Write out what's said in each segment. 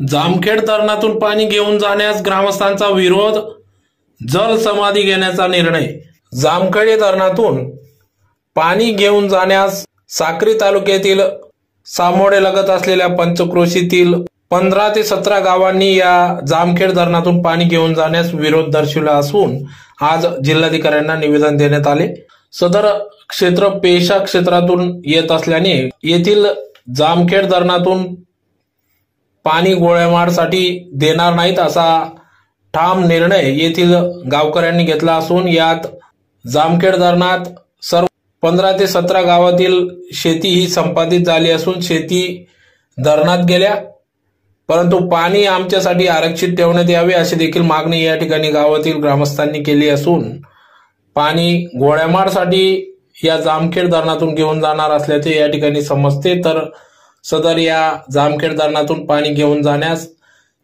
जामखेड धरणातून पाणी घेऊन जाण्यास ग्रामस्थांचा विरोध, जल समाधी घेण्याचा निर्णय। जामखेड धरणातून पाणी घेऊन जाण्यास साक्री तालुक्यातील सामोडे लगत असलेल्या पंचक्रोशीतील 15 ते 17 गावांनी या जामखेड धरणातून पाणी घेऊन जाण्यास विरोध दर्शविला असून आज जिल्हाधिकाऱ्यांना निवेदन देण्यात आले। सदर क्षेत्र पेशा क्षेत्रातून येत असल्याने येथील जामखेड धरणातून पाणी गोळ्यामारसाठी देणार नाहीत असा ठाम निर्णय येथील गावकऱ्यांनी घेतला असून यात जामखेड धरणात सर्व 15 ते 17 गावातील शेती ही संपादित झाली असून शेती धरणात गेल्या, परंतु पाणी आमच्यासाठी आरक्षित ठेवण्यात यावे अशी देखील मागणी या ठिकाणी गावातील ग्रामस्थांनी केली असून पाणी गोळ्यामारसाठी या जामखेड धरणातून घेऊन जाणार असल्याचे या ठिकाणी समजते। तर सदर या जामखेड धरणातून पाणी घेऊन जाण्यास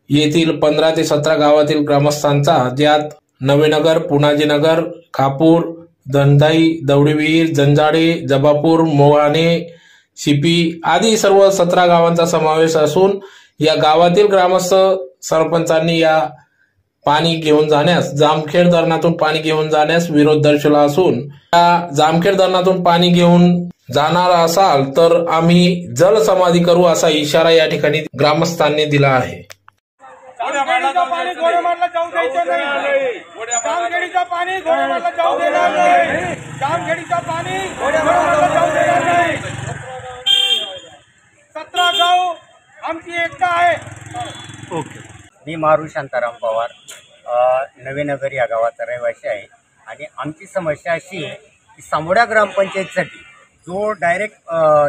येथील 15 ते 17 गावातील ग्रामस्थांचा, ज्यात नवेनगर, पुनाजीनगर, खापूर, धनदाई, दवडीविहीर, जंजाडे, जबापूर, मोहाणे, शिपी आदी सर्व 17 गावांचा समावेश असून या गावातील ग्रामस्थ सरपंचांनी या पाणी घेऊन जाण्यास, जामखेड धरणातून पाणी घेऊन जाण्यास विरोध दर्शवला असून या जामखेड धरणातून पाणी घेऊन जाणार असाल तर आम्ही जल समाधी करू असा इशारा या ठिकाणी ग्रामस्थांनी दिला आहे। जामखेडीचं पाणी घोडेमारला जाऊ द्यायचं नाही। जामखेडीचं पाणी घोडेमारला जाऊ देणार नाही। जामखेडीचं पाणी घोडेमारला जाऊ देणार नाही। 17 गाव आमची एकता आहे। ओके, मी मारू शांताराम पवार, नवेनगर या गावाचा रहिवासी आहे आणि आमची समस्या अशी आहे की सामोड्या ग्रामपंचायतीसाठी जो डायरेक्ट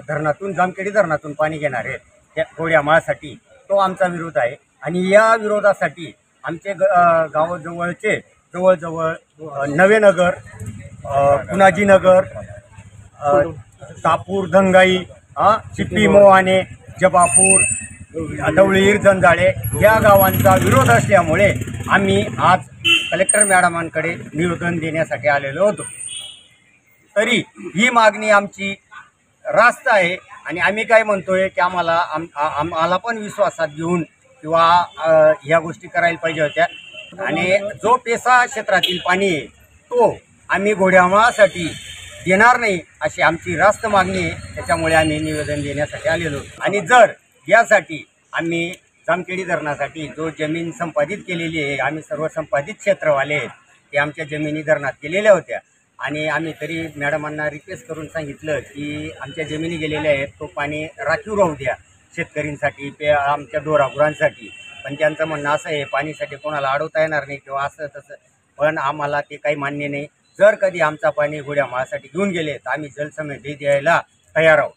धरणातून, जामखेडी धरणातून पाणी घेणार आहे त्या घोड्यामाळसाठी, तो आमचा विरोध आहे। आणि या विरोधासाठी आमचे गावाजवळचे जवळजवळ नवेनगर, पुनाजीनगर, तापूर, धनगाई, चिपी, मोहाणे, जबापूर, दवळीर, जंजाळे या गावांचा विरोध असल्यामुळे आम्ही आज कलेक्टर मॅडमांकडे निवेदन देण्यासाठी आलेलो होतो। तरी ही मागणी आमची रास्त आहे आणि आम्ही काय म्हणतोय की आम्हाला पण विश्वासात घेऊन किंवा ह्या गोष्टी करायला पाहिजे होत्या। आणि जो पेसा क्षेत्रातील पाणी आहे तो आम्ही घोड्यामाळासाठी देणार नाही अशी आमची रास्त मागणी आहे। त्याच्यामुळे आम्ही निवेदन देण्यासाठी आलेलो आणि जर यासाठी आम्ही जामखेडी धरणासाठी जो जमीन संपादित केलेली आहे, आम्ही सर्व संपादित क्षेत्रवाले आहेत, ते आमच्या जमिनी धरणात केलेल्या होत्या आणि आम्ही तरी मॅडमांना रिक्वेस्ट करून सांगितलं की आमच्या जमिनी गेलेल्या आहेत, तो पाणी राखीव राहू द्या शेतकऱ्यांसाठी, आमच्या ढोरागुरांसाठी। पण त्यांचं म्हणणं असं आहे पाणीसाठी कोणाला अडवता येणार नाही किंवा असं तसं, पण आम्हाला ते काही मान्य नाही। जर कधी आमचा पाणी घोड्यामाळासाठी घेऊन गेले तर आम्ही जलसमाधी द्यायला तयार आहोत।